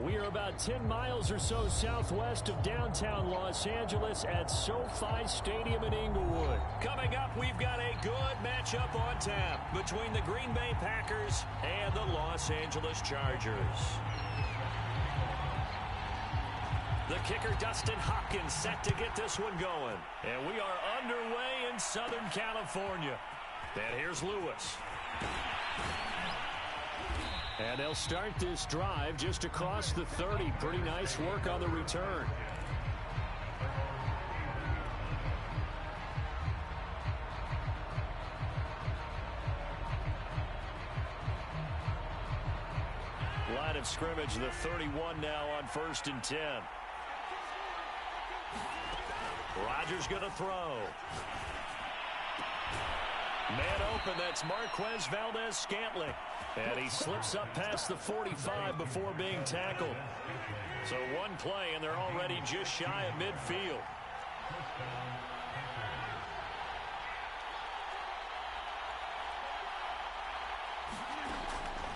We are about 10 miles or so southwest of downtown Los Angeles at SoFi Stadium in Inglewood. Coming up, we've got a good matchup on tap between the Green Bay Packers and the Los Angeles Chargers. The kicker, Dustin Hopkins, set to get this one going. And we are underway in Southern California. And here's Lewis. And they'll start this drive just across the 30. Pretty nice work on the return. Line of scrimmage, the 31 now on 1st and 10. Rodgers going to throw. Man open, that's Marquez Valdez-Scantling. And he slips up past the 45 before being tackled. So one play, and they're already just shy of midfield.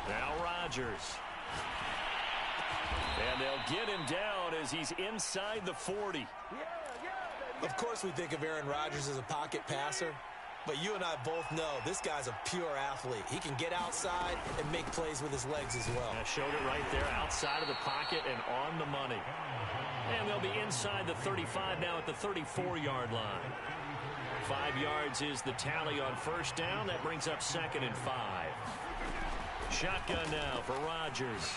Now Rodgers. And they'll get him down as he's inside the 40. Of course we think of Aaron Rodgers as a pocket passer. But you and I both know this guy's a pure athlete. He can get outside and make plays with his legs as well. I showed it right there, outside of the pocket and on the money. And they'll be inside the 35 now at the 34-yard line. 5 yards is the tally on 1st down. That brings up 2nd and 5. Shotgun now for Rodgers.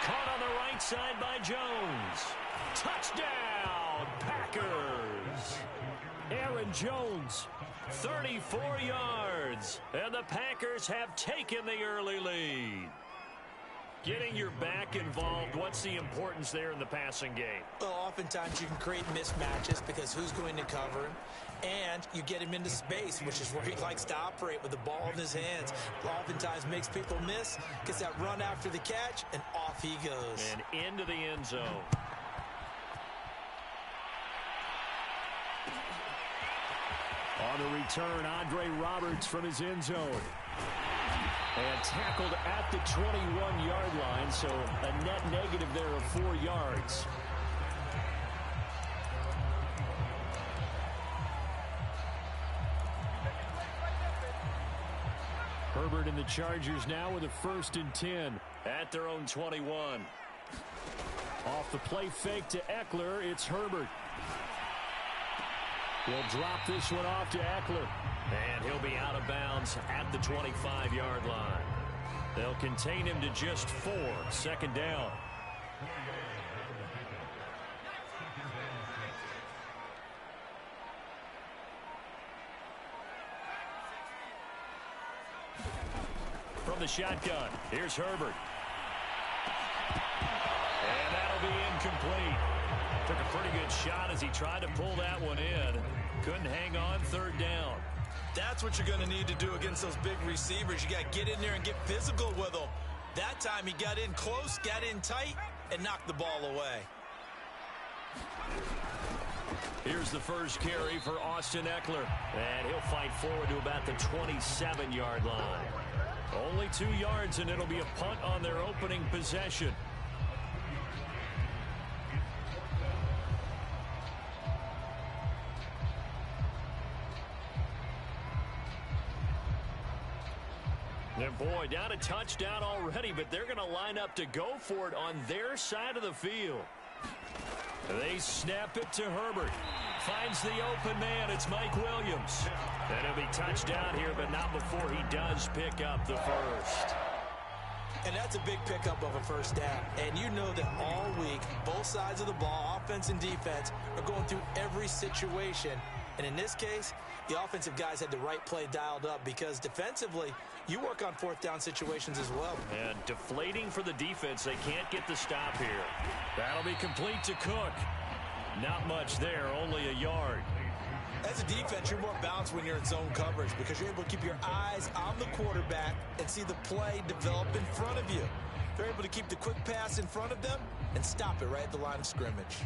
Caught on the right side by Jones. Touchdown, Packers! Aaron Jones, 34 yards, and the Packers have taken the early lead. Getting your back involved, what's the importance there in the passing game? Well, oftentimes you can create mismatches because who's going to cover him, and you get him into space, which is where he likes to operate with the ball in his hands. Oftentimes makes people miss, gets that run after the catch, and off he goes. And into the end zone. On the return, Andre Roberts from his end zone. And tackled at the 21-yard line, so a net negative there of 4 yards. Herbert and the Chargers now with a 1st and 10 at their own 21. Off the play fake to Eckler, it's Herbert. He'll drop this one off to Eckler. And he'll be out of bounds at the 25-yard line. They'll contain him to just 4. 2nd down. From the shotgun, here's Herbert. And that'll be incomplete. Took a pretty good shot as he tried to pull that one in. Couldn't hang on. 3rd down. That's what you're going to need to do against those big receivers. You got to get in there and get physical with them. That time he got in close, got in tight, and knocked the ball away. Here's the first carry for Austin Eckler. And he'll fight forward to about the 27-yard line. Only 2 yards, and it'll be a punt on their opening possession. And boy, down a touchdown already, but they're going to line up to go for it on their side of the field. They snap it to Herbert. Finds the open man. It's Mike Williams. And he'll be touched down here, but not before he does pick up the first. And that's a big pickup of a 1st down. And you know that all week, both sides of the ball, offense and defense, are going through every situation. And in this case, the offensive guys had the right play dialed up because defensively, you work on 4th down situations as well. And deflating for the defense. They can't get the stop here. That'll be complete to Cook. Not much there, only a yard. As a defense, you're more balanced when you're in zone coverage because you're able to keep your eyes on the quarterback and see the play develop in front of you. They're able to keep the quick pass in front of them and stop it right at the line of scrimmage.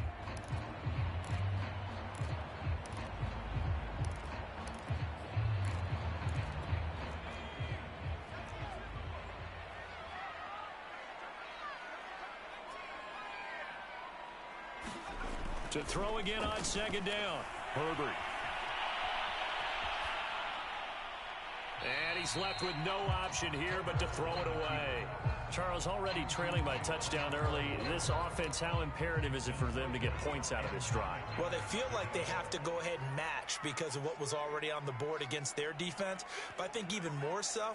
To throw again on second down. Herbert. And he's left with no option here but to throw it away. Charles, already trailing by touchdown early. This offense, how imperative is it for them to get points out of this drive? Well, they feel like they have to go ahead and match because of what was already on the board against their defense. But I think even more so,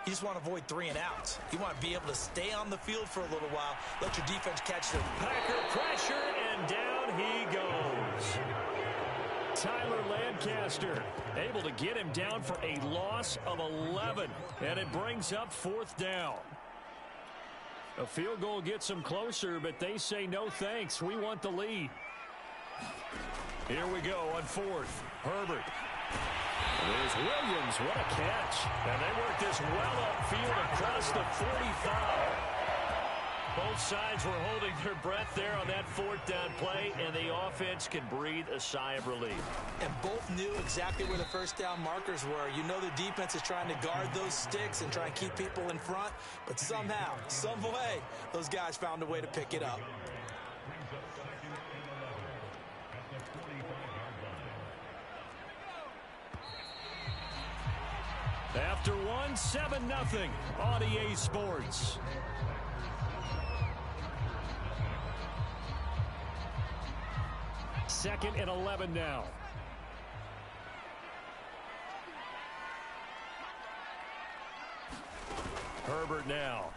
you just want to avoid 3 and outs. You want to be able to stay on the field for a little while, let your defense catch them. Packer pressure, and down he goes. Tyler Lancaster able to get him down for a loss of 11, and it brings up 4th down. A field goal gets them closer, but they say no thanks. We want the lead. Here we go on 4th. Herbert. There's Williams. What a catch. And they work this well upfield across the 45. Both sides were holding their breath there on that 4th down play, and the offense can breathe a sigh of relief. And both knew exactly where the first down markers were. You know the defense is trying to guard those sticks and try and keep people in front, but somehow, some way, those guys found a way to pick it up. After one, 7-0 on EA Sports. Second and 11 now. Herbert now.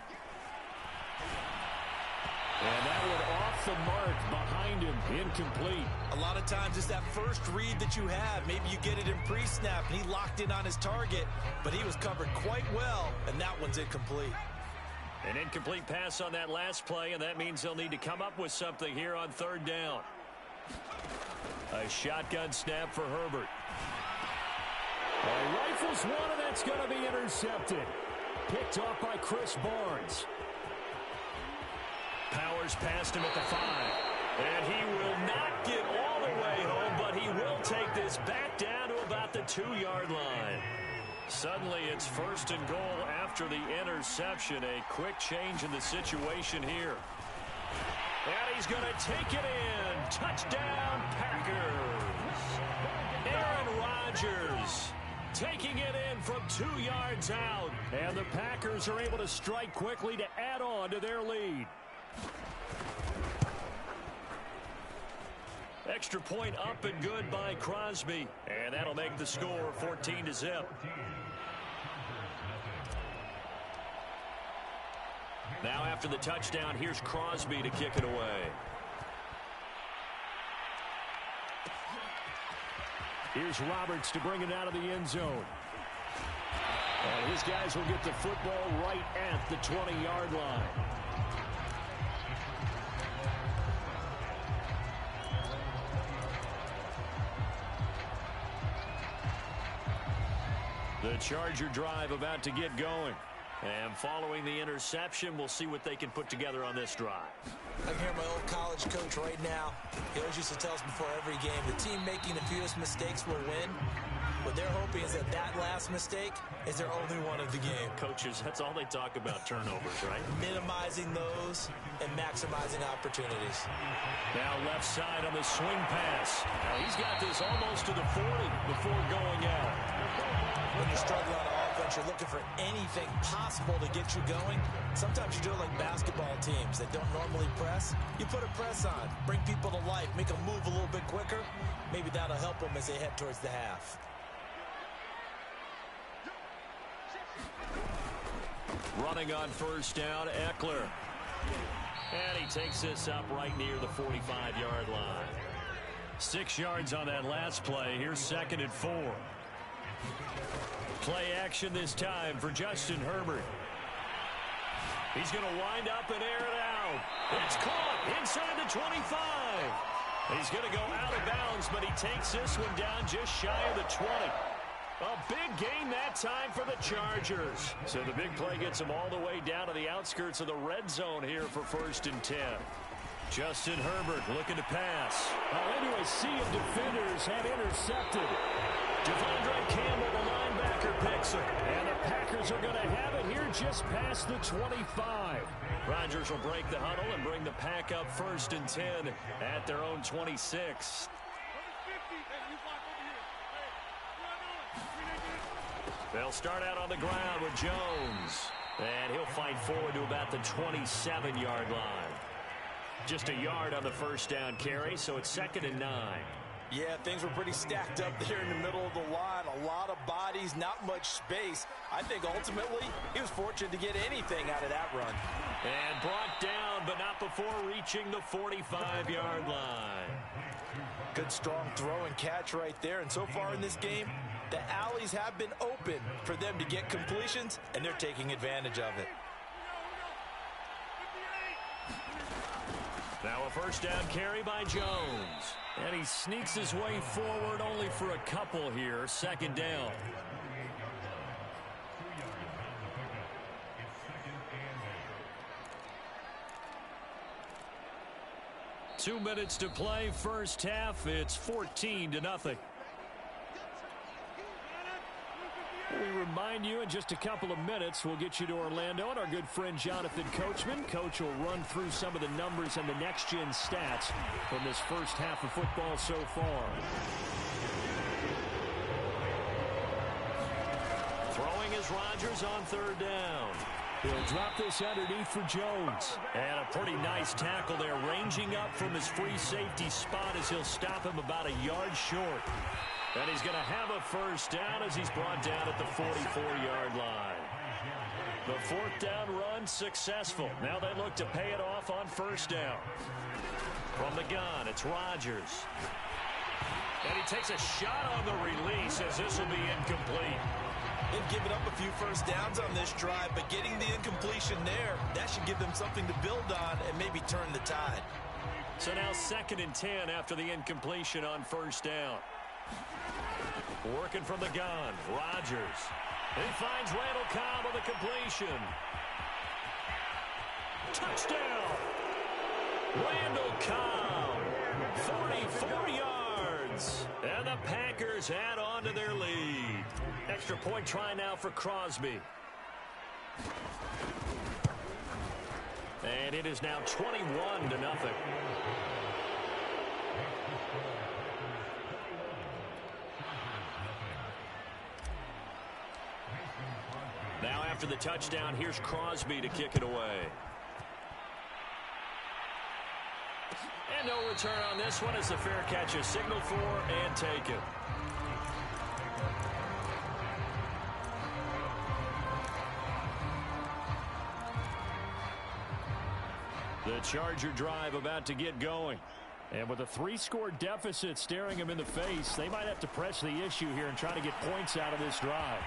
And that one off the mark behind him, incomplete. A lot of times it's that first read that you have. Maybe you get it in pre-snap, and he locked in on his target, but he was covered quite well, and that one's incomplete. An incomplete pass on that last play, and that means they'll need to come up with something here on 3rd down. A shotgun snap for Herbert. Rifles one, and that's going to be intercepted. Picked off by Chris Barnes. Powers past him at the 5. And he will not get all the way home, but he will take this back down to about the 2-yard line. Suddenly it's 1st and goal after the interception. A quick change in the situation here. And he's going to take it in. Touchdown, Packers. Aaron Rodgers taking it in from 2 yards out. And the Packers are able to strike quickly to add on to their lead. Extra point up and good by Crosby. And that'll make the score 14-0. Now after the touchdown, here's Crosby to kick it away. Here's Roberts to bring it out of the end zone. And his guys will get the football right at the 20-yard line. The Charger drive about to get going. And following the interception, we'll see what they can put together on this drive. I can hear my old college coach right now. He always used to tell us before every game, the team making the fewest mistakes will win. What they're hoping is that that last mistake is their only one of the game. Coaches, that's all they talk about, turnovers, right? Minimizing those and maximizing opportunities. Now left side on the swing pass. Now he's got this almost to the 40 before going out. When you're struggling on offense, you're looking for anything possible to get you going. Sometimes you do it like basketball teams that don't normally press. You put a press on, bring people to life, make them move a little bit quicker. Maybe that'll help them as they head towards the half. Running on 1st down, Eckler. And he takes this up right near the 45-yard line. 6 yards on that last play. Here's 2nd and 4. Play action this time for Justin Herbert. He's going to wind up and air it out. It's caught inside the 25. He's going to go out of bounds, but he takes this one down just shy of the 20. A big gain that time for the Chargers. So the big play gets them all the way down to the outskirts of the red zone here for 1st and 10. Justin Herbert looking to pass. Into a sea of defenders had intercepted. Devondre Campbell, the linebacker, picks it. And the Packers are going to have it here just past the 25. Rodgers will break the huddle and bring the pack up 1st and 10 at their own 26. They'll start out on the ground with Jones. And he'll fight forward to about the 27-yard line. Just a yard on the first down carry, so it's 2nd and 9. Yeah, things were pretty stacked up there in the middle of the line. A lot of bodies, not much space. I think ultimately he was fortunate to get anything out of that run. And brought down, but not before reaching the 45-yard line. Good strong throw and catch right there. And so far in this game, the alleys have been open for them to get completions, and they're taking advantage of it. Now a first down carry by Jones. And he sneaks his way forward only for a couple here. 2nd down. Two minutes to play, first half. It's 14-0. We remind you in just a couple of minutes we'll get you to Orlando and our good friend Jonathan Coachman. Coach will run through some of the numbers and the next-gen stats from this first half of football so far. Throwing is Rodgers on 3rd down. He'll drop this underneath for Jones. And a pretty nice tackle there, ranging up from his free safety spot as he'll stop him about a yard short. And he's going to have a first down as he's brought down at the 44-yard line. The 4th down run successful. Now they look to pay it off on 1st down. From the gun, it's Rodgers. And he takes a shot on the release as this will be incomplete. They've given up a few first downs on this drive, but getting the incompletion there, that should give them something to build on and maybe turn the tide. So now 2nd and 10 after the incompletion on 1st down. Working from the gun, Rodgers. He finds Randall Cobb on the completion. Touchdown! Randall Cobb, 44 yards. And the Packers add on to their lead. Extra point try now for Crosby. And it is now 21-0. Now after the touchdown, here's Crosby to kick it away. And no return on this one as the fair catch is signaled for and taken. The Charger drive about to get going. And with a 3-score deficit staring him in the face, they might have to press the issue here and try to get points out of this drive.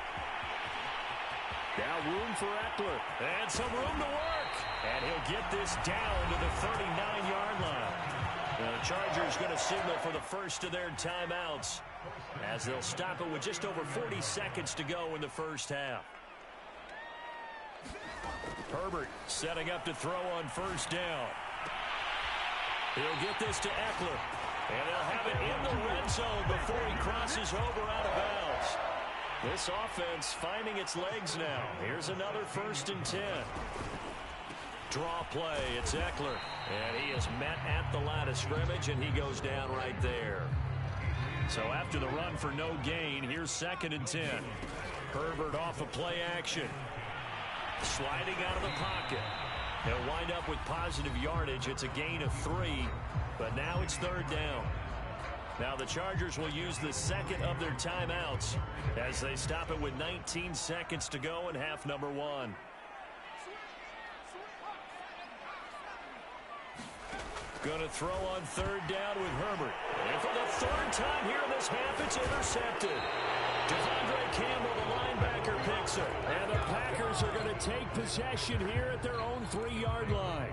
Now room for Eckler. And some room to work. And he'll get this down to the 39-yard line. The Chargers going to signal for the first of their timeouts as they'll stop it with just over 40 seconds to go in the first half. Herbert setting up to throw on 1st down. He'll get this to Eckler. And they'll have it in the red zone before he crosses over out of bounds. This offense finding its legs now. Here's another 1st and 10. Draw play. It's Eckler. And he is met at the line of scrimmage, and he goes down right there. So after the run for no gain, here's 2nd and 10. Herbert off of play action. Sliding out of the pocket. He'll wind up with positive yardage. It's a gain of 3, but now it's 3rd down. Now the Chargers will use the second of their timeouts as they stop it with 19 seconds to go in half number 1. Going to throw on 3rd down with Herbert. And for the 3rd time here in this half, it's intercepted. Devondre Campbell, the linebacker, picks it. And the Packers are going to take possession here at their own 3-yard line.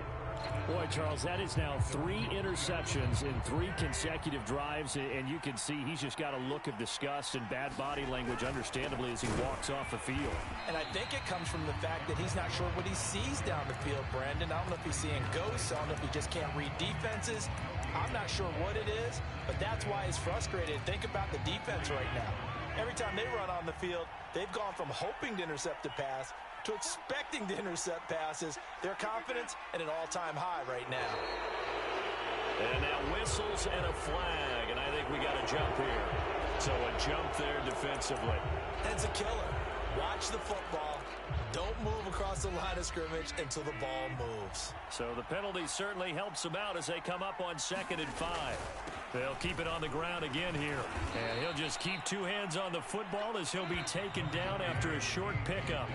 Boy, Charles, that is now 3 interceptions in 3 consecutive drives, and you can see he's just got a look of disgust and bad body language, understandably, as he walks off the field. And I think it comes from the fact that he's not sure what he sees down the field, Brandon. I don't know if he's seeing ghosts. I don't know if he just can't read defenses. I'm not sure what it is, but that's why he's frustrated. Think about the defense right now. Every time they run on the field, they've gone from hoping to intercept the pass to expecting to intercept passes. Their confidence at an all-time high right now. And now whistles and a flag, and I think we got a jump here. So a jump there defensively. And it's a killer. Watch the football. Don't move across the line of scrimmage until the ball moves. So the penalty certainly helps them out as they come up on 2nd and 5. They'll keep it on the ground again here. And he'll just keep two hands on the football as he'll be taken down after a short pickup.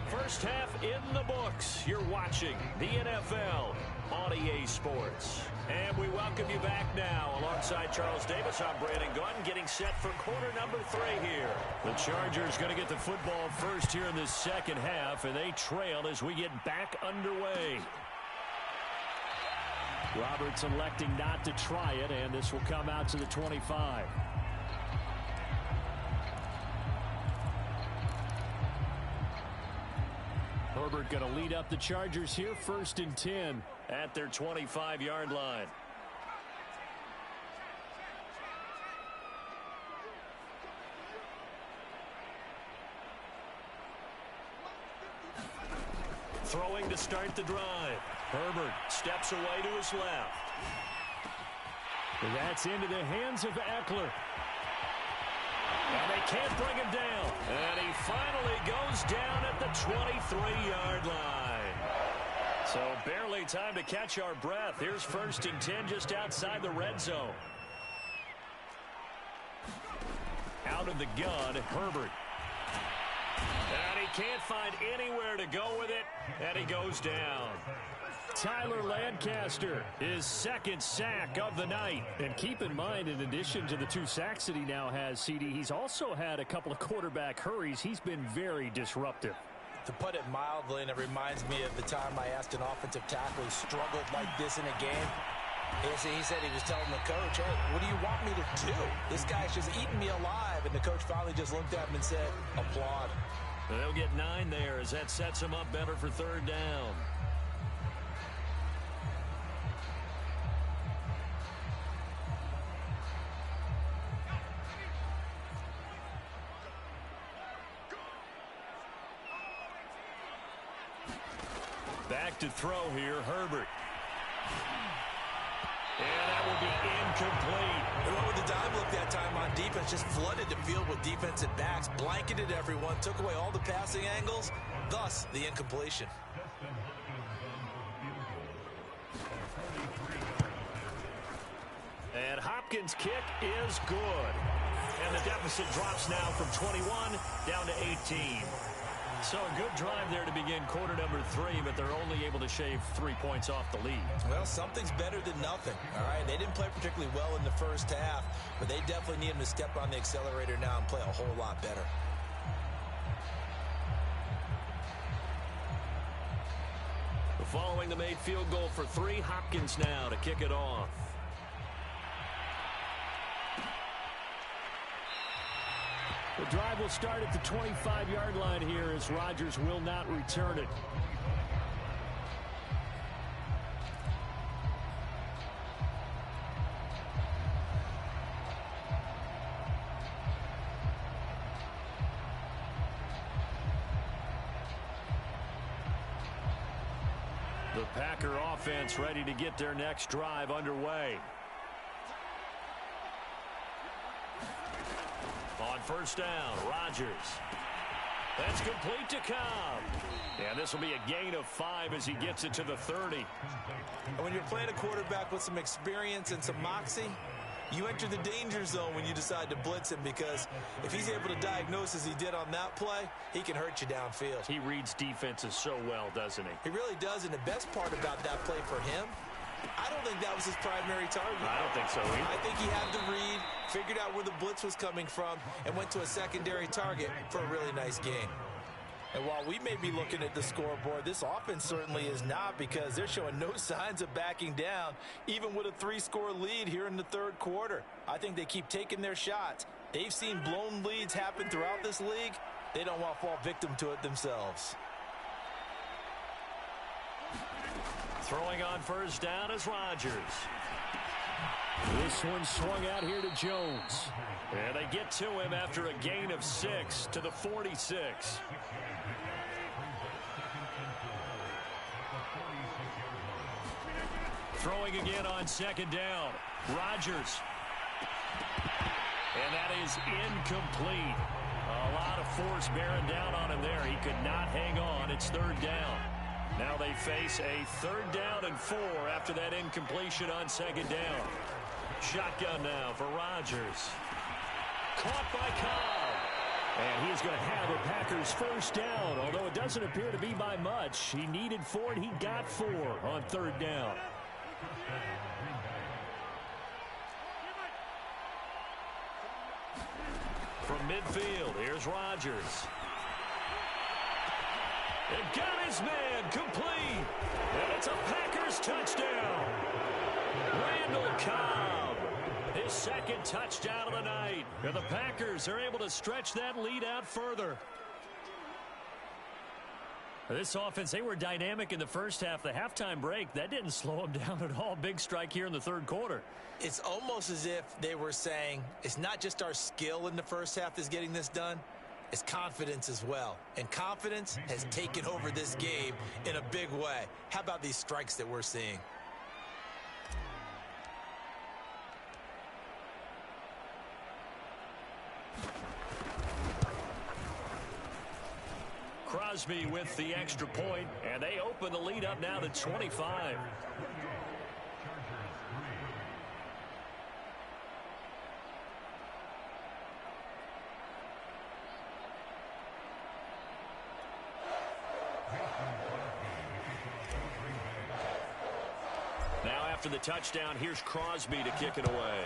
First half in the books. You're watching the NFL on EA Sports. And we welcome you back now. Alongside Charles Davis, I'm Brandon Gunn, getting set for quarter number 3 here. The Chargers going to get the football first here in this second half, and they trail as we get back underway. Roberts electing not to try it, and this will come out to the 25. Herbert going to lead up the Chargers here, 1st and 10 at their 25-yard line. Throwing to start the drive. Herbert steps away to his left. That's into the hands of Eckler. And they can't bring him down. And he finally goes down at the 23-yard line. So barely time to catch our breath. Here's 1st and 10 just outside the red zone. Out of the gun, Herbert. And he can't find anywhere to go with it. And he goes down. Tyler Lancaster, his 2nd sack of the night. And keep in mind, in addition to the 2 sacks that he now has, CD, he's also had a couple of quarterback hurries. He's been very disruptive. To put it mildly, and it reminds me of the time I asked an offensive tackle who struggled like this in a game. He said he was telling the coach, hey, what do you want me to do? This guy's just eating me alive. And the coach finally just looked at him and said, applaud. And they'll get 9 there as that sets him up better for 3rd down. Back to throw here, Herbert. And that will be incomplete. And what with the dive look that time on defense, just flooded the field with defensive backs, blanketed everyone, took away all the passing angles, thus the incompletion. And Hopkins' kick is good. And the deficit drops now from 21 down to 18. So a good drive there to begin quarter number 3, but they're only able to shave 3 points off the lead. Well, something's better than nothing, all right? They didn't play particularly well in the first half, but they definitely need him to step on the accelerator now and play a whole lot better. Following the made field goal for 3, Hopkins now to kick it off. The drive will start at the 25-yard line here as Rodgers will not return it. The Packer offense ready to get their next drive underway. On 1st down, Rodgers. That's complete to Cobb. And this will be a gain of 5 as he gets it to the 30. And when you're playing a quarterback with some experience and some moxie, you enter the danger zone when you decide to blitz him, because if he's able to diagnose as he did on that play, he can hurt you downfield. He reads defenses so well, doesn't he? He really does, and the best part about that play for him, I don't think that was his primary target. I don't think so either. I think he had the read, figured out where the blitz was coming from, and went to a secondary target for a really nice game. And while we may be looking at the scoreboard, this offense certainly is not, because they're showing no signs of backing down, even with a 3-score lead here in the 3rd quarter. I think they keep taking their shots. They've seen blown leads happen throughout this league. They don't want to fall victim to it themselves. Throwing on 1st down is Rodgers. This one swung out here to Jones. And they get to him after a gain of 6 to the 46. Throwing again on second down. Rodgers. And that is incomplete. A lot of force bearing down on him there. He could not hang on. It's third down. Now they face a 3rd down and 4 after that incompletion on second down. Shotgun now for Rodgers. Caught by Cobb. And he's going to have a Packers first down, although it doesn't appear to be by much. He needed 4 and he got 4 on 3rd down. From midfield, here's Rodgers. And got his man complete. And it's a Packers touchdown. Randall Cobb, his 2nd touchdown of the night. And the Packers are able to stretch that lead out further. This offense, they were dynamic in the first half. The halftime break, that didn't slow them down at all. Big strike here in the 3rd quarter. It's almost as if they were saying, it's not just our skill in the first half that's getting this done. It's confidence as well. And confidence has taken over this game in a big way. How about these strikes that we're seeing? Crosby with the extra point, and they open the lead up now to 25. Now after the touchdown, here's Crosby to kick it away.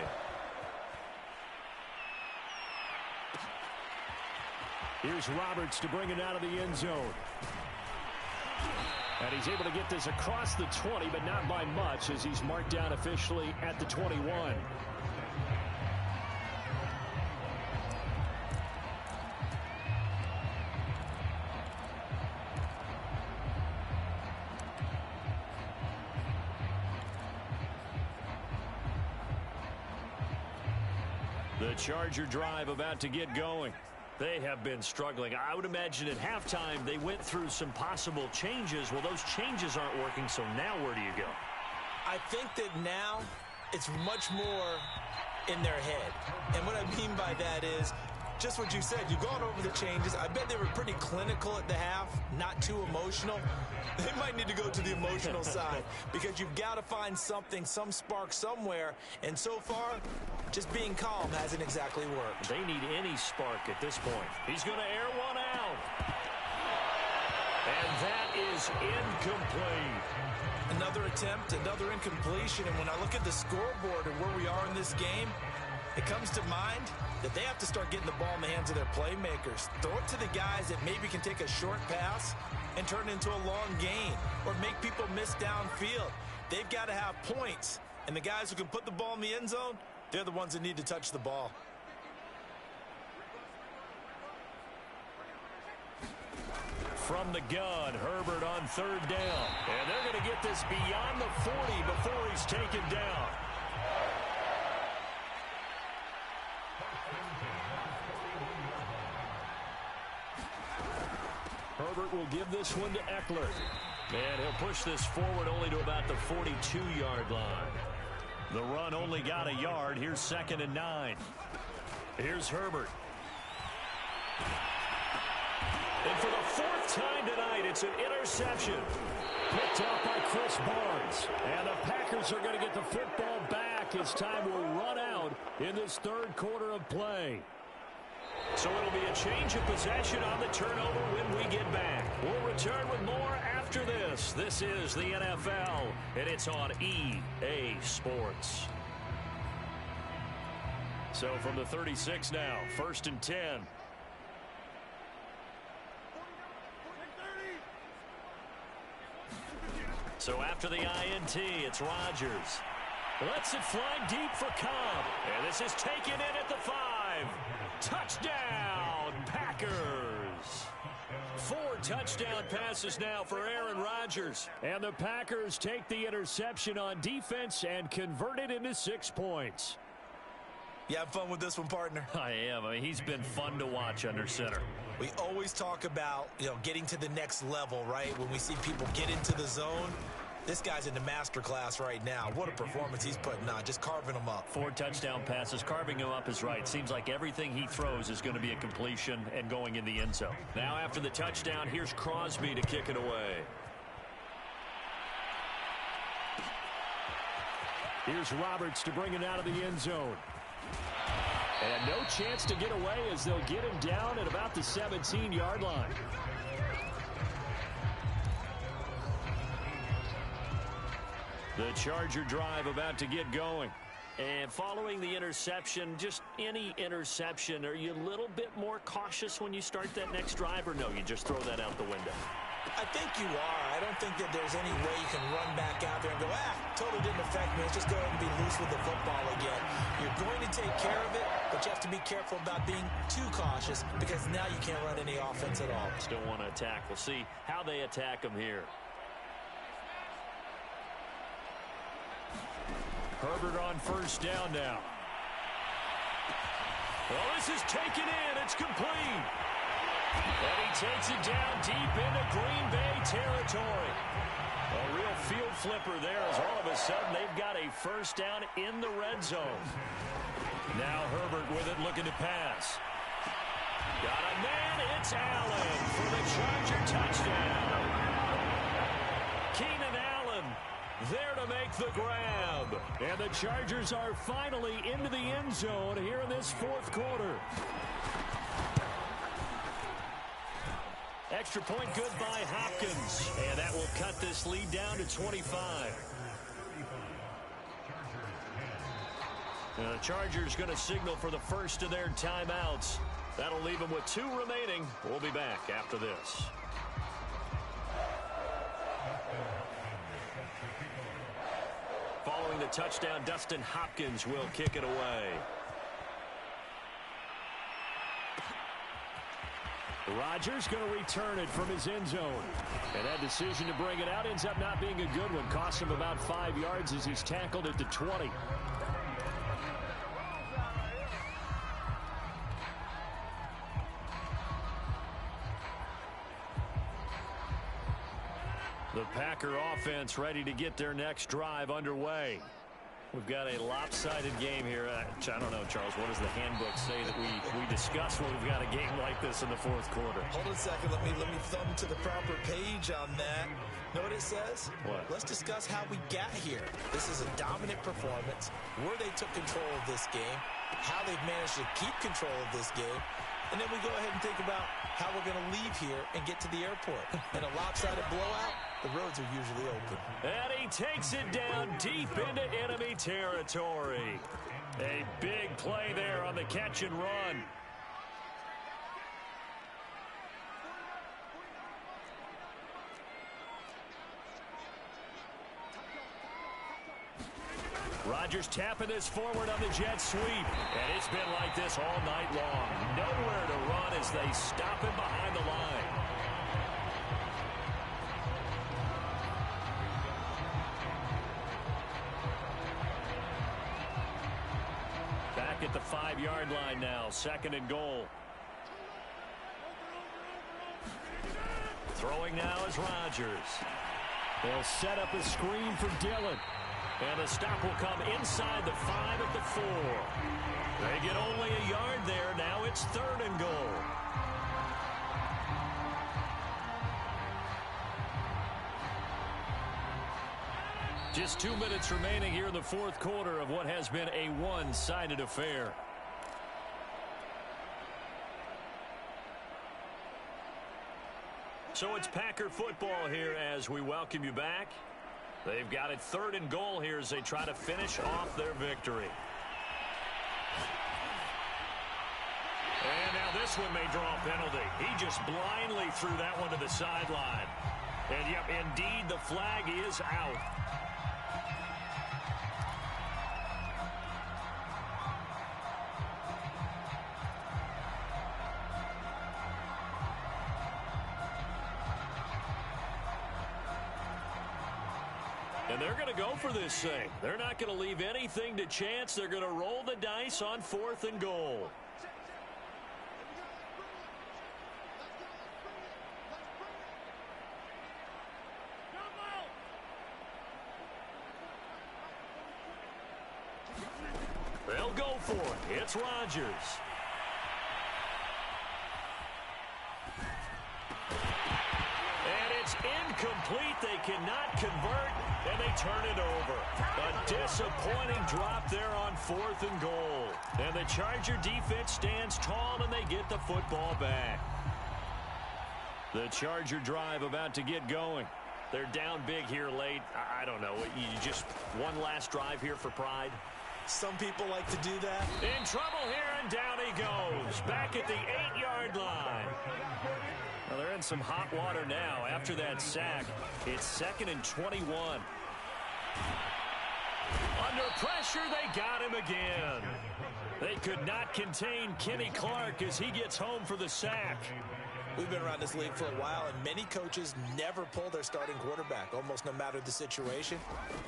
Here's Roberts to bring it out of the end zone. And he's able to get this across the 20, but not by much, as he's marked down officially at the 21. The Charger drive about to get going. They have been struggling. I would imagine at halftime they went through some possible changes. Well, those changes aren't working, so now where do you go? I think that now it's much more in their head. And what I mean by that is just what you said. You've gone over the changes. I bet they were pretty clinical at the half, not too emotional. They might need to go to the emotional side because you've got to find something, some spark somewhere. And so far, just being calm hasn't exactly worked. They need any spark at this point. He's going to air one out. And that is incomplete. Another attempt, another incompletion. And when I look at the scoreboard and where we are in this game, it comes to mind that they have to start getting the ball in the hands of their playmakers. Throw it to the guys that maybe can take a short pass and turn it into a long gain or make people miss downfield. They've got to have points. And the guys who can put the ball in the end zone, they're the ones that need to touch the ball. From the gun, Herbert on 3rd down. And they're going to get this beyond the 40 before he's taken down. Herbert will give this one to Eckler. And he'll push this forward only to about the 42-yard line. The run only got a yard. Here's 2nd and 9. Here's Herbert. And for the 4th time tonight, it's an interception. Picked up by Chris Barnes. And the Packers are going to get the football back as time will run out in this 3rd quarter of play. So it'll be a change of possession on the turnover when we get back. We'll return with more after this. This is the NFL, and it's on EA Sports. So from the 36 now, 1st and 10. So after the INT, it's Rodgers. Lets it fly deep for Cobb. And this is taken in at the 5. Touchdown, Packers. 4 touchdown passes now for Aaron Rodgers. And the Packers take the interception on defense and convert it into 6 points. You have fun with this one, partner? I am. I mean, he's been fun to watch under center. We always talk about, getting to the next level, right? When we see people get into the zone, this guy's in the master class right now. What a performance he's putting on, just carving them up. 4 touchdown passes. Carving him up is right. Seems like everything he throws is going to be a completion and going in the end zone. Now after the touchdown, here's Crosby to kick it away. Here's Roberts to bring it out of the end zone. And no chance to get away as they'll get him down at about the 17-yard line. The Charger drive about to get going. And following the interception, just any interception, are you a little bit more cautious when you start that next drive, or no, you just throw that out the window? I think you are. I don't think that there's any way you can run back out there and go, totally didn't affect me. Let's just go ahead and be loose with the football again. You're going to take care of it, but you have to be careful about being too cautious because now you can't run any offense at all. Still want to attack. We'll see how they attack them here. Herbert on first down now. Well, this is taken in. It's complete. And he takes it down deep into Green Bay territory. A real field flipper there as all of a sudden they've got a first down in the red zone. Now Herbert with it looking to pass. Got a man. It's Allen for the Charger touchdown. Keenan Allen there to make the grab. And the Chargers are finally into the end zone here in this fourth quarter. Extra point good by Hopkins. And that will cut this lead down to 25. Now the Chargers going to signal for the first of their timeouts. That'll leave them with 2 remaining. We'll be back after this. Following the touchdown, Dustin Hopkins will kick it away. Rodgers going to return it from his end zone. And that decision to bring it out ends up not being a good one. Costs him about 5 yards as he's tackled at the 20. The Packer offense ready to get their next drive underway. We've got a lopsided game here. I don't know, Charles, what does the handbook say that we discuss when we've got a game like this in the fourth quarter? Hold on a second. Let me thumb to the proper page on that. Know what it says? What? Let's discuss how we got here. This is a dominant performance, where they took control of this game, how they've managed to keep control of this game, and then we go ahead and think about how we're going to leave here and get to the airport. In a lopsided blowout, the roads are usually open. And he takes it down deep into enemy territory. A big play there on the catch and run. Rodgers tapping this forward on the jet sweep. And it's been like this all night long. Nowhere to run as they stop him behind the line. Back at the 5-yard line now. 2nd and goal. Throwing now is Rodgers. They'll set up a screen for Dillon. And the stop will come inside the 5 at the 4. They get only a yard there. Now it's 3rd and goal. Just 2 minutes remaining here in the fourth quarter of what has been a one-sided affair. So it's Packer football here as we welcome you back. They've got it 3rd and goal here as they try to finish off their victory. And now this one may draw a penalty. He just blindly threw that one to the sideline. And yep, indeed, the flag is out. And they're going to go for this thing. They're not going to leave anything to chance. They're going to roll the dice on 4th and goal. They'll go for it. It's Rodgers. And it's incomplete. They cannot convert, and they turn it over. A disappointing drop there on 4th and goal. And the Charger defense stands tall, and they get the football back. The Charger drive about to get going. They're down big here late. I don't know. You just one last drive here for pride. Some people like to do that. In trouble here, and down he goes. Back at the 8-yard line. Well, they're in some hot water now. After that sack, it's 2nd and 21. Under pressure, they got him again. They could not contain Kenny Clark as he gets home for the sack. We've been around this league for a while, and many coaches never pull their starting quarterback, almost no matter the situation.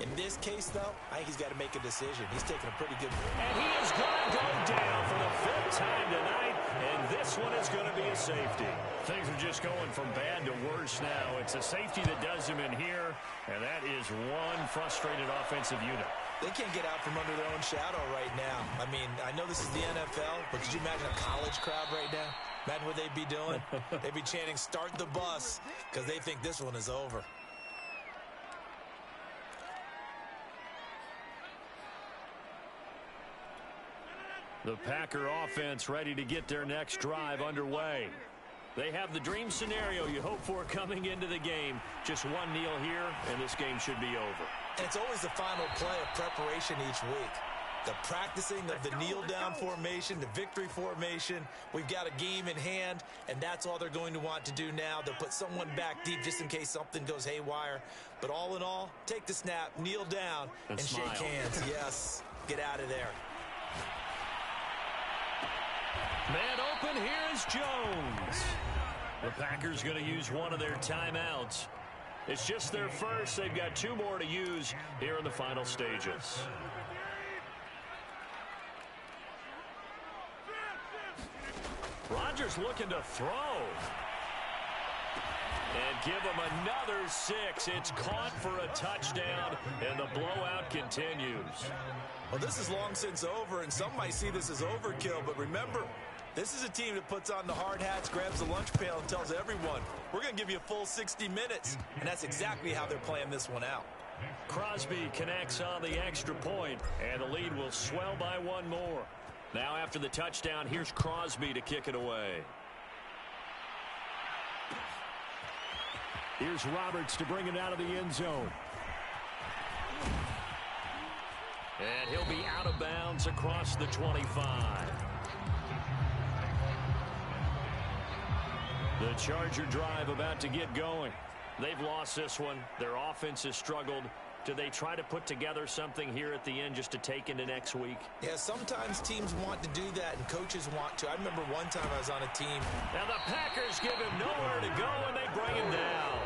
In this case, though, I think he's got to make a decision. He's taking a pretty good... And he is going to go down for the 5th time tonight, and this one is going to be a safety. Things are just going from bad to worse now. It's a safety that does him in here, and that is one frustrated offensive unit. They can't get out from under their own shadow right now. I mean, I know this is the NFL, but could you imagine a college crowd right now? Imagine what they'd be doing. They'd be chanting, "Start the bus," because they think this one is over. The Packer offense ready to get their next drive underway. They have the dream scenario you hope for coming into the game. Just one kneel here, and this game should be over. And it's always the final play of preparation each week. The practicing of the kneel-down formation, the victory formation. We've got a game in hand, and that's all they're going to want to do now. They'll put someone back deep just in case something goes haywire. But all in all, take the snap, kneel down, and shake hands. Yes, get out of there. Man open, here is Jones. The Packers going to use one of their timeouts. It's just their first. They've got 2 more to use here in the final stages. Rodgers looking to throw. And give him another 6. It's caught for a touchdown, and the blowout continues. Well, this is long since over, and some might see this as overkill, but remember, this is a team that puts on the hard hats, grabs the lunch pail, and tells everyone, we're going to give you a full 60 minutes. And that's exactly how they're playing this one out. Crosby connects on the extra point, and the lead will swell by 1 more. Now after the touchdown, here's Crosby to kick it away. Here's Roberts to bring it out of the end zone. And he'll be out of bounds across the 25. The Charger drive about to get going. They've lost this one. Their offense has struggled. Do they try to put together something here at the end just to take into next week? Yeah, sometimes teams want to do that and coaches want to. I remember one time I was on a team. Now the Packers give him nowhere to go and they bring him down.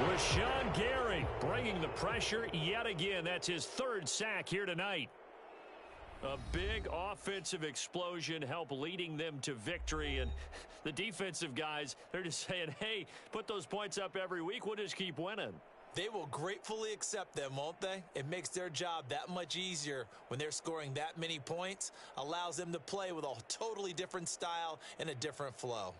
Rashawn Gary bringing the pressure yet again. That's his 3rd sack here tonight. A big offensive explosion help leading them to victory. And the defensive guys, they're just saying, hey, put those points up every week. We'll just keep winning. They will gratefully accept them, won't they? It makes their job that much easier when they're scoring that many points. Allows them to play with a totally different style and a different flow.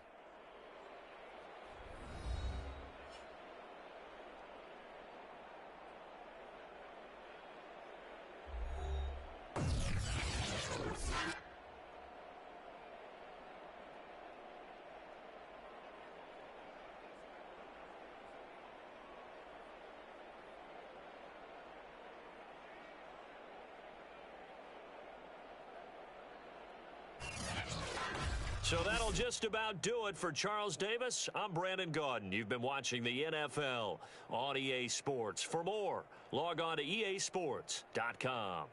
So that'll just about do it for Charles Davis. I'm Brandon Gaudin. You've been watching the NFL on EA Sports. For more, log on to easports.com.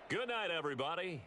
Good night, everybody.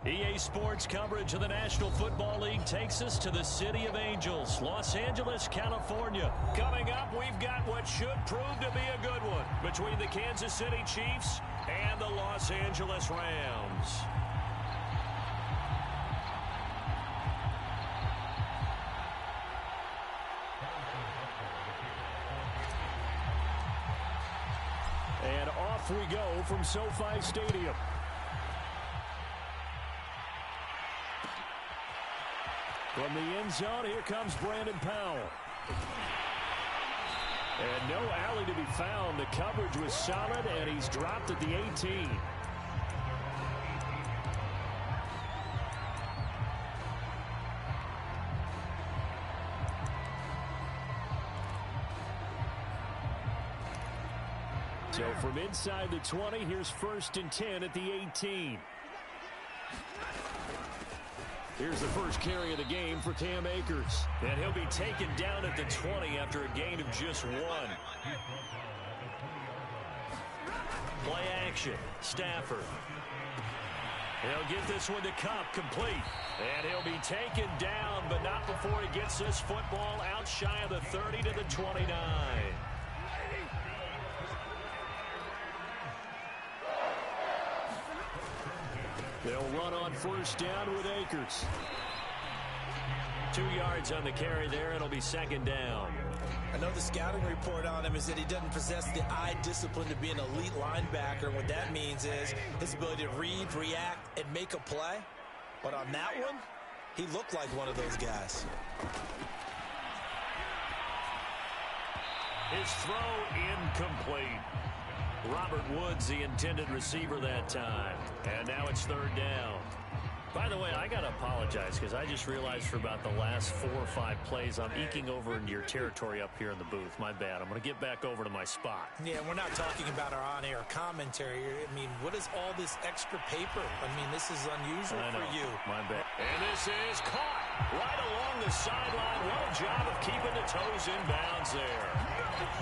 EA Sports coverage of the National Football League takes us to the City of Angels, Los Angeles, California. Coming up, we've got what should prove to be a good one between the Kansas City Chiefs and the Los Angeles Rams. And off we go from SoFi Stadium. From the end zone, here comes Brandon Powell. And no alley to be found. The coverage was solid, and he's dropped at the 18. So from inside the 20, here's 1st and 10 at the 18. Here's the first carry of the game for Cam Akers. And he'll be taken down at the 20 after a gain of just 1. Play action. Stafford. He'll get this one to Kupp, complete. And he'll be taken down, but not before he gets this football out shy of the 30 to the 29. They'll run on 1st down with Akers. 2 yards on the carry there. It'll be 2nd down. I know the scouting report on him is that he doesn't possess the eye discipline to be an elite linebacker. And what that means is his ability to read, react, and make a play. But on that one, he looked like one of those guys. His throw incomplete. Robert Woods, the intended receiver that time. And now it's 3rd down. By the way, I got to apologize because I just realized for about the last 4 or 5 plays, I'm eking over into your territory up here in the booth. My bad. I'm going to get back over to my spot. Yeah, we're not talking about our on-air commentary. I mean, what is all this extra paper? I mean, this is unusual for you. My bad. And this is caught right along the sideline. What a job of keeping the toes in bounds there.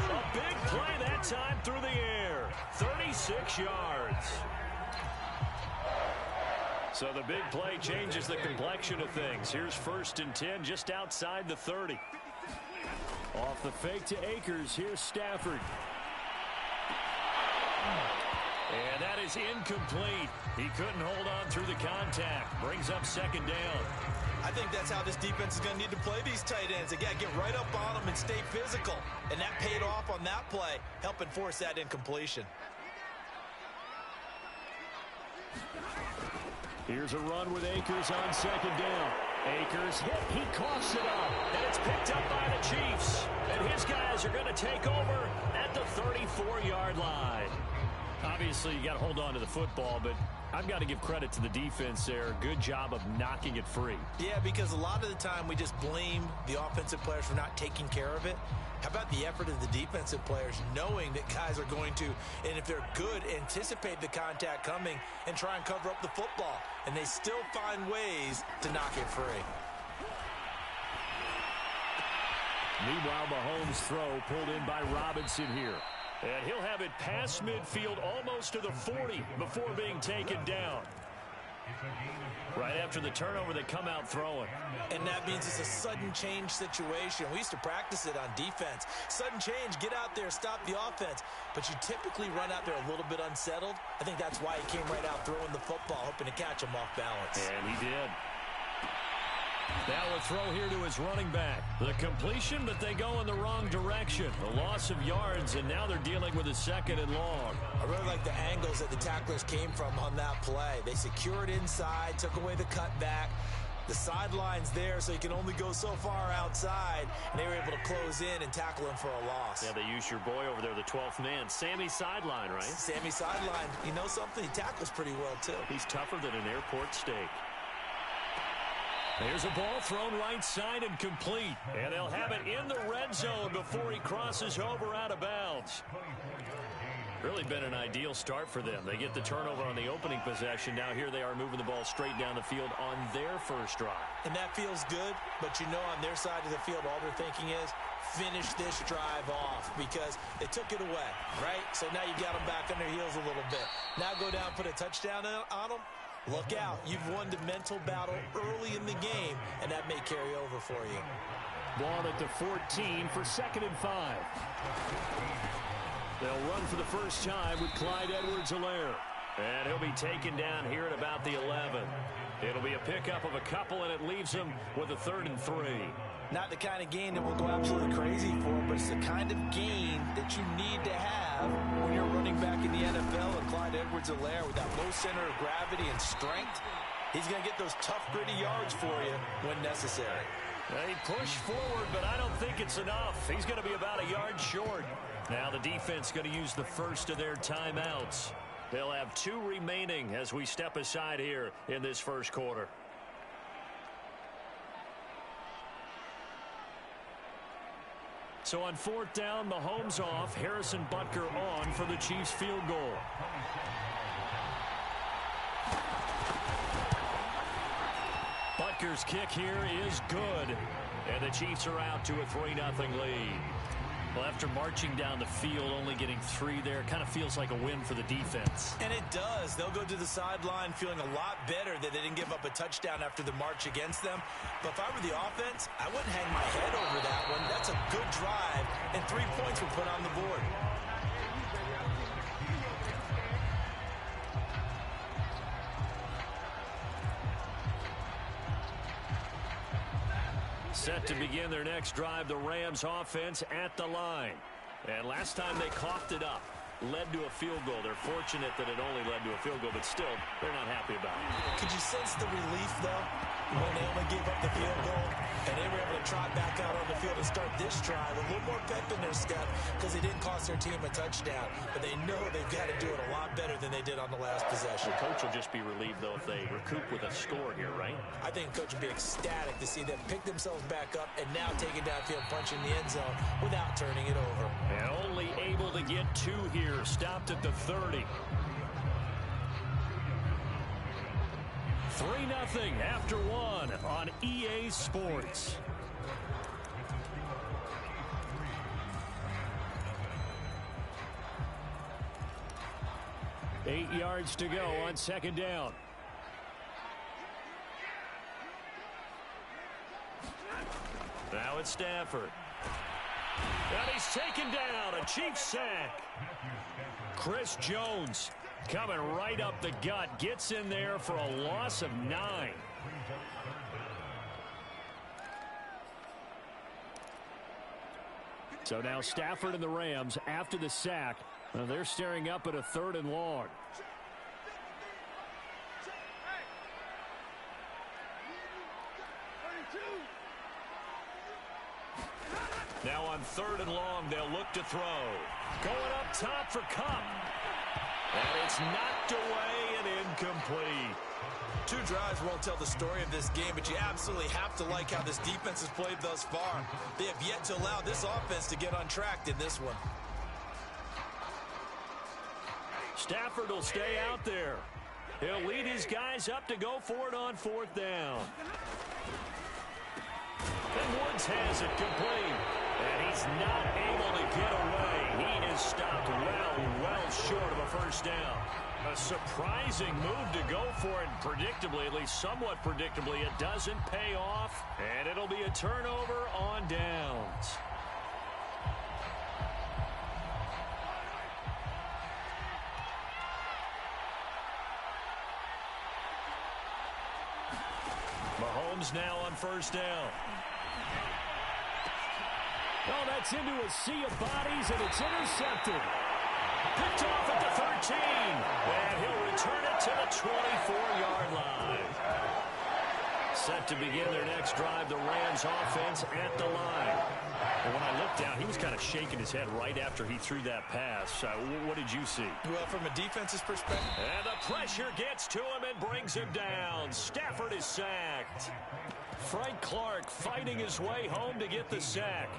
A big play that time through the air. 36 yards. So the big play changes the complexion of things. Here's 1st and 10 just outside the 30. Off the fake to Akers. Here's Stafford. And that is incomplete. He couldn't hold on through the contact. Brings up 2nd down. I think that's how this defense is going to need to play these tight ends. They got to get right up on them and stay physical. And that paid off on that play, helping force that incompletion. Here's a run with Akers on 2nd down. Akers hit. He coughs it up. And it's picked up by the Chiefs. And his guys are going to take over at the 34-yard line. Obviously, you got to hold on to the football, but I've got to give credit to the defense there. Good job of knocking it free. Yeah, because a lot of the time we just blame the offensive players for not taking care of it. How about the effort of the defensive players knowing that guys are going to, and if they're good, anticipate the contact coming and try and cover up the football. And they still find ways to knock it free. Meanwhile, Mahomes' throw pulled in by Robinson here. And he'll have it past midfield almost to the 40 before being taken down. Right after the turnover, they come out throwing. And that means it's a sudden change situation. We used to practice it on defense. Sudden change, get out there, stop the offense. But you typically run out there a little bit unsettled. I think that's why he came right out throwing the football, hoping to catch him off balance. And he did. Now a throw here to his running back. The completion, but they go in the wrong direction. The loss of yards, and now they're dealing with a 2nd and long. I really like the angles that the tacklers came from on that play. They secured inside, took away the cutback. The sideline's there, so you can only go so far outside. And they were able to close in and tackle him for a loss. Yeah, they used your boy over there, the 12th man. Sammy Sideline, right? Sammy Sideline. You know something? He tackles pretty well, too. He's tougher than an airport steak. There's a ball thrown right side and complete. And they'll have it in the red zone before he crosses over out of bounds. Really been an ideal start for them. They get the turnover on the opening possession. Now here they are moving the ball straight down the field on their first drive. And that feels good, but you know on their side of the field all they're thinking is finish this drive off because they took it away, right? So now you got them back on their heels a little bit. Now go down, put a touchdown on them. Look out. You've won the mental battle early in the game, and that may carry over for you. Ball at the 14 for 2nd and 5. They'll run for the first time with Clyde Edwards-Helaire. And he'll be taken down here at about the 11. It'll be a pickup of a couple, and it leaves him with a 3rd and 3. Not the kind of gain that will go absolutely crazy for, but it's the kind of gain that you need to have when you're running back in the NFL. And Clyde Edwards-Helaire, with that low center of gravity and strength, he's going to get those tough, gritty yards for you when necessary. They push forward, but I don't think it's enough. He's going to be about a yard short. Now the defense going to use the first of their timeouts. They'll have 2 remaining as we step aside here in this first quarter. So on 4th down, Mahomes off, Harrison Butker on for the Chiefs field goal. Butker's kick here is good, and the Chiefs are out to a 3-0 lead. Well, after marching down the field, only getting 3 there, kind of feels like a win for the defense. And it does. They'll go to the sideline feeling a lot better that they didn't give up a touchdown after the march against them. But if I were the offense, I wouldn't hang my head over that one. That's a good drive, and 3 points were put on the board. Set to begin their next drive, the Rams offense at the line. And last time they coughed it up, led to a field goal. They're fortunate that it only led to a field goal, but still, they're not happy about it. Could you sense the relief, though, when they only gave up the field goal and they were able to trot back out on the field and start this drive with a little more pep in their step because they didn't cost their team a touchdown, but they know they've got to do it a lot better than they did on the last possession. The coach will just be relieved, though, if they recoup with a score here, right? I think the coach would be ecstatic to see them pick themselves back up and now take it downfield, punch in the end zone without turning it over. And only able to get 2 here, stopped at the 30. 3-0 after 1 on EA Sports. Eight yards to go on 2nd down. Now it's Stafford. And he's taken down, a Chiefs sack. Chris Jones coming right up the gut, gets in there for a loss of 9. So now Stafford and the Rams, after the sack, they're staring up at a 3rd and long. Now on 3rd and long, they'll look to throw. Going up top for Kupp. And it's knocked away and incomplete. 2 drives won't tell the story of this game, but you absolutely have to like how this defense has played thus far. They have yet to allow this offense to get untracked in this one. Stafford will stay out there. He'll lead his guys up to go for it on 4th down. And Woods has it complete. And he's not able to get away. He is stopped well short of a first down. A surprising move to go for it. Predictably, at least somewhat predictably, it doesn't pay off. And it'll be a turnover on downs. Mahomes now on 1st down. Oh, that's into a sea of bodies, and it's intercepted. Picked off at the 13. And he'll return it to the 24-yard line. Set to begin their next drive, the Rams offense at the line. And when I looked down, he was kind of shaking his head right after he threw that pass. What did you see? Well, from a defense's perspective. And the pressure gets to him and brings him down. Stafford is sacked. Frank Clark fighting his way home to get the sack.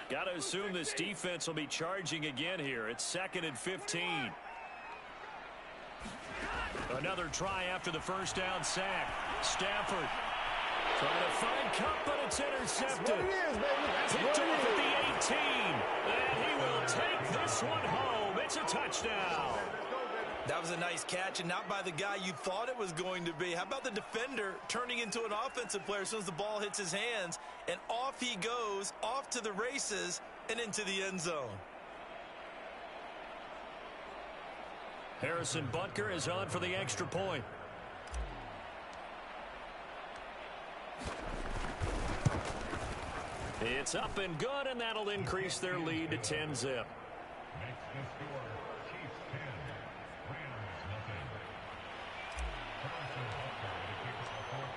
Got to assume this defense will be charging again here. It's 2nd and 15. Another try after the first down sack. Stafford trying to find Kupp, but it's intercepted. Picked off at the 18. And he will take this one home. It's a touchdown. That was a nice catch, and not by the guy you thought it was going to be. How about the defender turning into an offensive player as soon as the ball hits his hands, and off he goes, off to the races, and into the end zone. Harrison Butker is on for the extra point. It's up and good, and that'll increase their lead to 10-zip.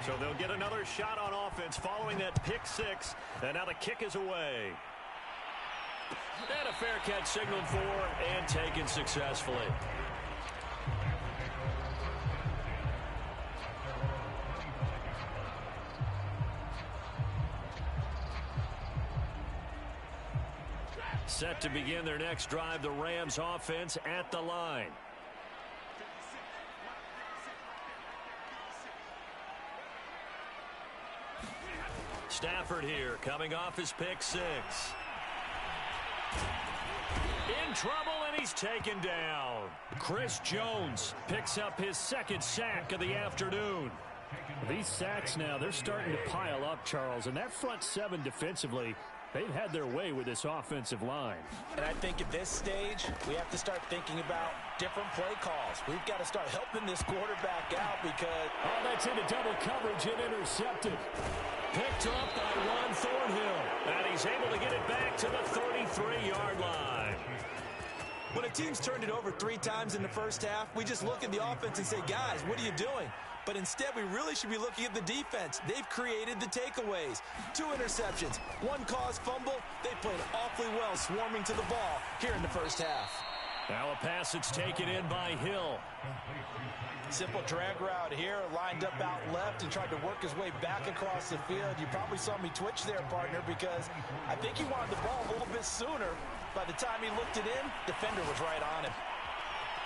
So they'll get another shot on offense following that pick six, and now the kick is away. And a fair catch signaled for and taken successfully. Set to begin their next drive, the Rams offense at the line. Stafford here, coming off his pick six. In trouble, and he's taken down. Chris Jones picks up his second sack of the afternoon. These sacks now, they're starting to pile up, Charles, and that front seven defensively, they've had their way with this offensive line. And I think at this stage, we have to start thinking about different play calls. We've got to start helping this quarterback out because... Oh, that's into double coverage and intercepted. Picked up by Ron Thornhill, and he's able to get it back to the 33-yard line. When a team's turned it over 3 times in the first half, we just look at the offense and say, guys, what are you doing? But instead, we really should be looking at the defense. They've created the takeaways. 2 interceptions, 1 caused fumble. They played awfully well swarming to the ball here in the first half. Now a pass that's taken in by Hill. Simple drag route here, lined up out left and tried to work his way back across the field. You probably saw me twitch there, partner, because I think he wanted the ball a little bit sooner. By the time he looked it in, defender was right on him.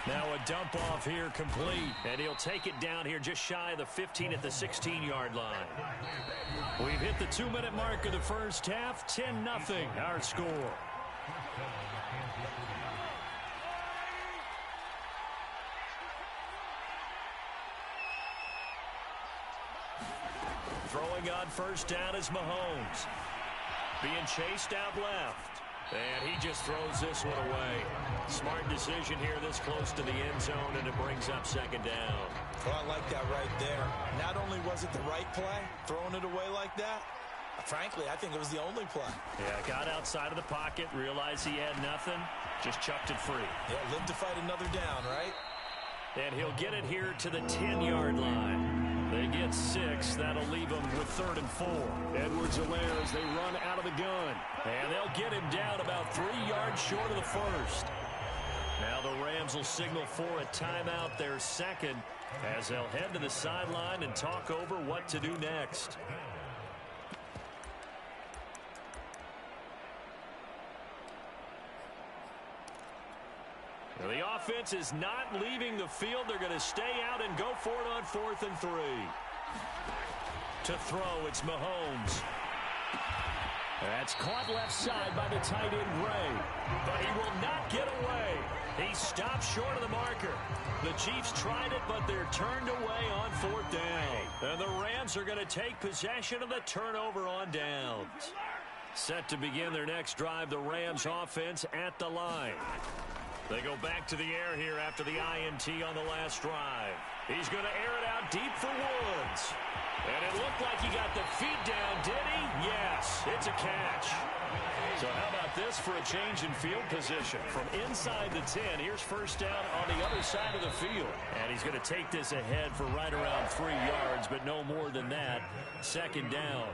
Now a dump off here complete, and he'll take it down here just shy of the 15 at the 16-yard line. We've hit the 2-minute mark of the first half, 10-0 our score. Throwing on first down is Mahomes. Being chased out left. And he just throws this one away. Smart decision here this close to the end zone, and it brings up second down. Well, I like that right there. Not only was it the right play, throwing it away like that, frankly, I think it was the only play. Yeah, got outside of the pocket, realized he had nothing, just chucked it free. Yeah, lived to fight another down, right? And he'll get it here to the 10-yard line. They get 6. That'll leave them with 3rd and 4. Edwards-Helaire as they run out of the gun. And they'll get him down about 3 yards short of the first. Now the Rams will signal for a timeout, their second, as they'll head to the sideline and talk over what to do next. Now the offense is not leaving the field. They're going to stay out and go for it on 4th and 3. To throw, it's Mahomes. That's caught left side by the tight end, Gray. But he will not get away. He stopped short of the marker. The Chiefs tried it, but they're turned away on 4th down. And the Rams are going to take possession of the turnover on downs. Set to begin their next drive, the Rams offense at the line. They go back to the air here after the INT on the last drive. He's going to air it out deep for Woods. And it looked like he got the feet down, did he? Yes, it's a catch. So how about this for a change in field position? From inside the 10, here's first down on the other side of the field. And he's going to take this ahead for right around 3 yards, but no more than that. Second down.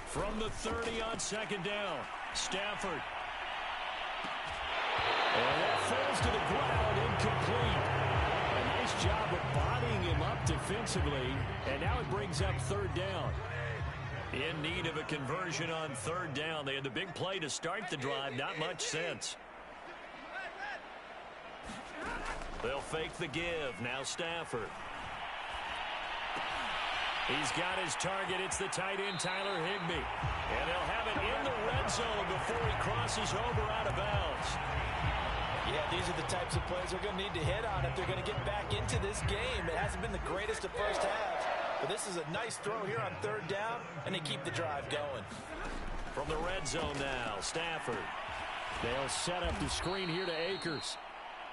From the 30 on second down, Stafford. And that falls to the ground, incomplete. A nice job of bodying him up defensively, and now it brings up 3rd down. In need of a conversion on 3rd down. They had the big play to start the drive, not much sense. They'll fake the give, now Stafford. He's got his target. It's the tight end, Tyler Higbee. And they'll have it in the red zone before he crosses over out of bounds. Yeah, these are the types of plays they're going to need to hit on if they're going to get back into this game. It hasn't been the greatest of first halves, but this is a nice throw here on third down, and they keep the drive going. From the red zone now, Stafford. They'll set up the screen here to Akers.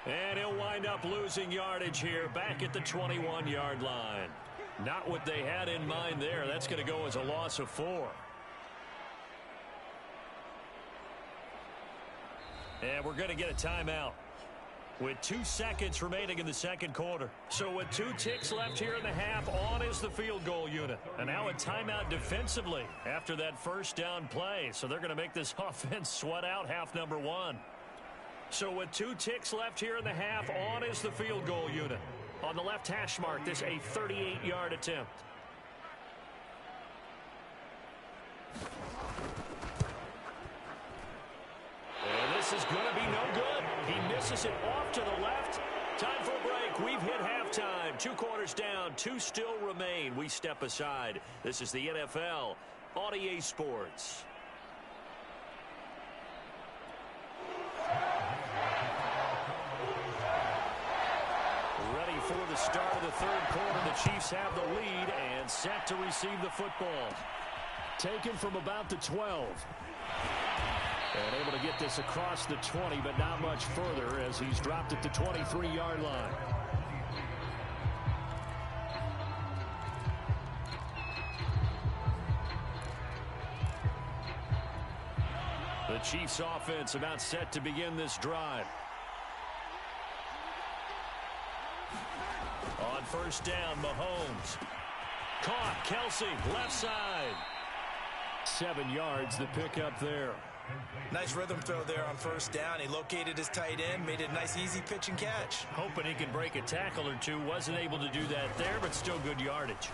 And he'll wind up losing yardage here back at the 21-yard line. Not what they had in mind there. That's going to go as a loss of 4. And we're going to get a timeout with 2 seconds remaining in the second quarter. So with 2 ticks left here in the half, on is the field goal unit. And now a timeout defensively after that first down play. So they're going to make this offense sweat out half number 1. So with 2 ticks left here in the half, on is the field goal unit. On the left hash mark, this a 38-yard attempt. And this is going to be no good. He misses it off to the left. Time for a break. We've hit halftime. 2 quarters down. 2 still remain. We step aside. This is the NFL on EA Sports. Ready for the start of the third quarter. The Chiefs have the lead and set to receive the football. Taken from about the 12. And able to get this across the 20, but not much further as he's dropped at the 23-yard line. The Chiefs offense about set to begin this drive. On first down, Mahomes. Caught, Kelsey, left side. 7 yards, the pickup there. Nice rhythm throw there on first down. He located his tight end, made it a nice easy pitch and catch. Hoping he can break a tackle or two. Wasn't able to do that there, but still good yardage.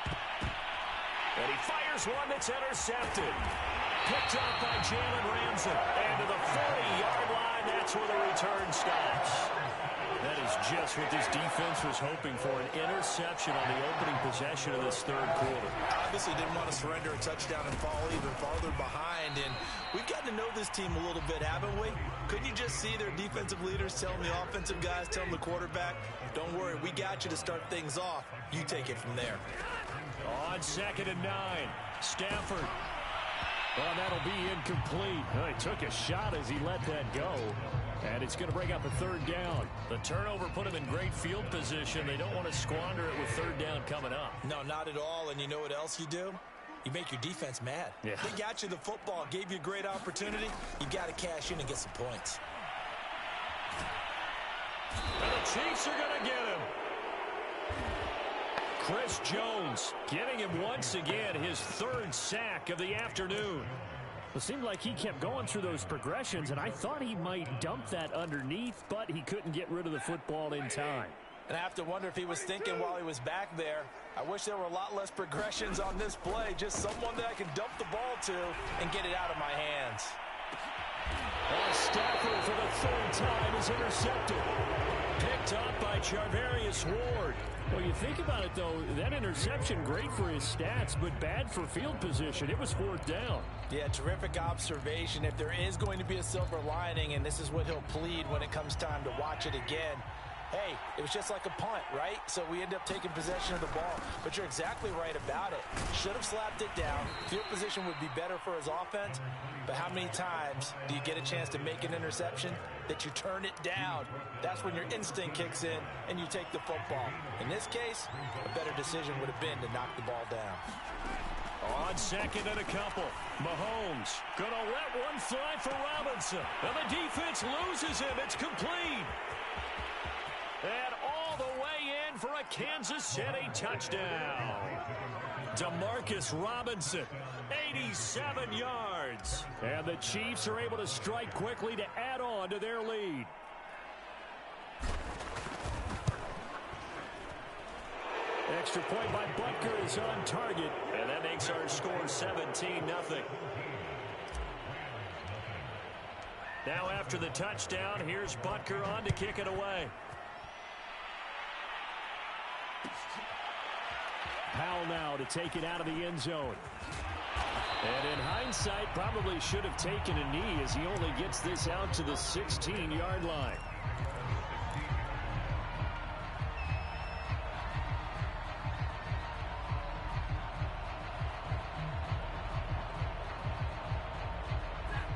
And he fires one that's intercepted. Picked up by Jalen Ramsey. And to the 40-yard line, that's where the return stops. That is just what this defense was hoping for, an interception on the opening possession of this third quarter. Obviously didn't want to surrender a touchdown and fall even farther behind. And we've gotten to know this team a little bit, haven't we? Couldn't you just see their defensive leaders telling the offensive guys, telling the quarterback, don't worry, we got you to start things off. You take it from there. On 2nd and 9, Stafford. Well, that'll be incomplete. Well, he took a shot as he let that go. And it's going to bring up a third down. The turnover put him in great field position. They don't want to squander it with third down coming up. No, not at all. And you know what else you do? You make your defense mad. Yeah. They got you the football, gave you a great opportunity. You got to cash in and get some points. And the Chiefs are going to get him. Chris Jones getting him once again his 3rd sack of the afternoon. It seemed like he kept going through those progressions, and I thought he might dump that underneath, but he couldn't get rid of the football in time. And I have to wonder if he was thinking while he was back there, I wish there were a lot less progressions on this play, just someone that I can dump the ball to and get it out of my hands. Stafford for the 3rd time is intercepted. Picked up by Charvarius Ward. Well, you think about it, though, that interception, great for his stats, but bad for field position. It was 4th down. Yeah, terrific observation. If there is going to be a silver lining, and this is what he'll plead when it comes time to watch it again, hey, it was just like a punt, right? So we end up taking possession of the ball. But you're exactly right about it. Should have slapped it down. Field position would be better for his offense. But how many times do you get a chance to make an interception that you turn it down? That's when your instinct kicks in and you take the football. In this case, a better decision would have been to knock the ball down. On 2nd and a couple, Mahomes gonna let one fly for Robinson. And the defense loses him. It's complete. And all the way in for a Kansas City touchdown. Demarcus Robinson, 87 yards. And the Chiefs are able to strike quickly to add on to their lead. Extra point by Butker is on target. And that makes our score 17-0. Now after the touchdown, here's Butker on to kick it away. Powell now to take it out of the end zone. And in hindsight, probably should have taken a knee as he only gets this out to the 16-yard line.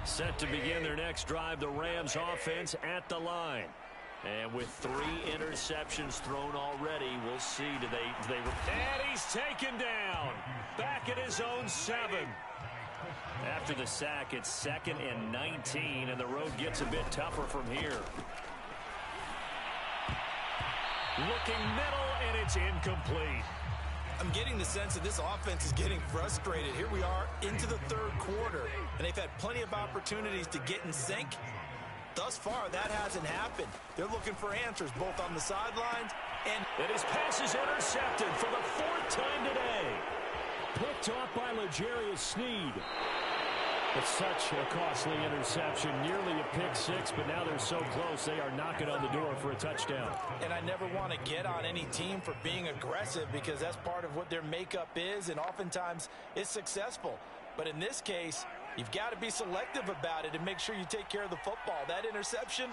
Set to begin their next drive, the Rams offense at the line. And with 3 interceptions thrown already, we'll see. And he's taken down. Back at his own 7. After the sack, it's 2nd and 19, and the road gets a bit tougher from here. Looking middle, and it's incomplete. I'm getting the sense that this offense is getting frustrated. Here we are into the 3rd quarter, and they've had plenty of opportunities to get in sync. Thus far, that hasn't happened. They're looking for answers both on the sidelines and his pass is intercepted for the 4th time today. Picked off by L'Jarius Sneed. It's such a costly interception, nearly a pick-6, but now they're so close they are knocking on the door for a touchdown. And I never want to get on any team for being aggressive because that's part of what their makeup is, and oftentimes it's successful. But in this case, you've got to be selective about it and make sure you take care of the football. That interception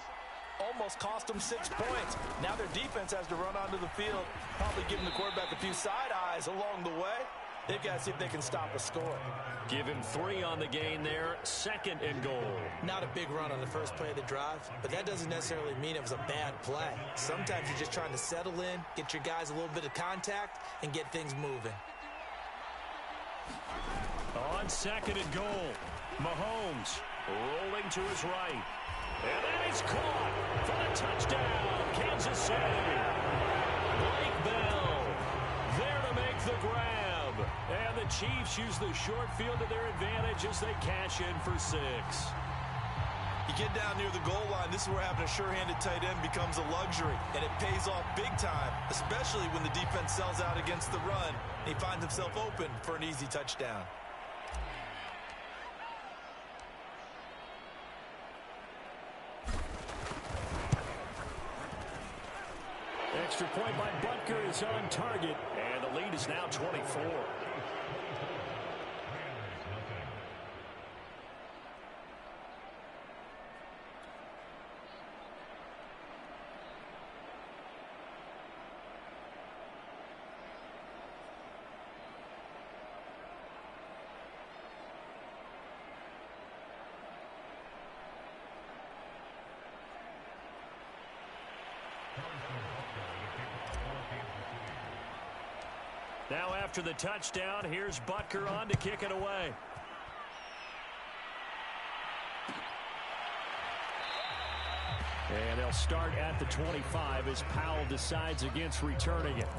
almost cost them 6 points. Now their defense has to run onto the field, probably giving the quarterback a few side eyes along the way. They've got to see if they can stop a score. Give him 3 on the gain there. 2nd and goal. Not a big run on the first play of the drive, but that doesn't necessarily mean it was a bad play. Sometimes you're just trying to settle in, get your guys a little bit of contact, and get things moving. On 2nd and goal, Mahomes rolling to his right. And that is caught for the touchdown, Kansas City. Blake Bell there to make the grab. And the Chiefs use the short field to their advantage as they cash in for 6. You get down near the goal line, this is where having a sure-handed tight end becomes a luxury, and it pays off big time, especially when the defense sells out against the run. He finds himself open for an easy touchdown. Extra point by Butker is on target, and the lead is now 24. Now after the touchdown, here's Butker on to kick it away. And they'll start at the 25 as Powell decides against returning it.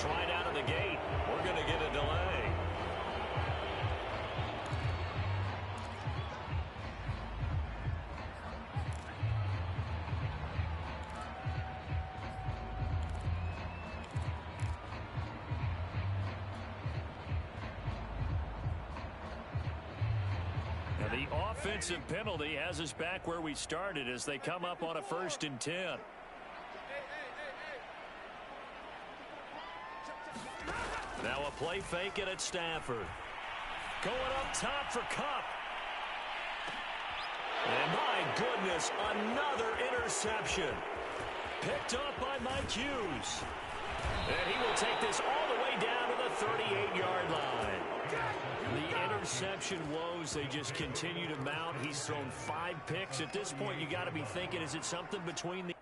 Right out of the gate. We're going to get a delay. Now the offensive penalty has us back where we started as they come up on a 1st and 10. Now a play fake it at Stafford. Going up top for Kupp. And my goodness, another interception. Picked up by Mike Hughes. And he will take this all the way down to the 38-yard line. The interception woes, they just continue to mount. He's thrown 5 picks. At this point, you got to be thinking, is it something between the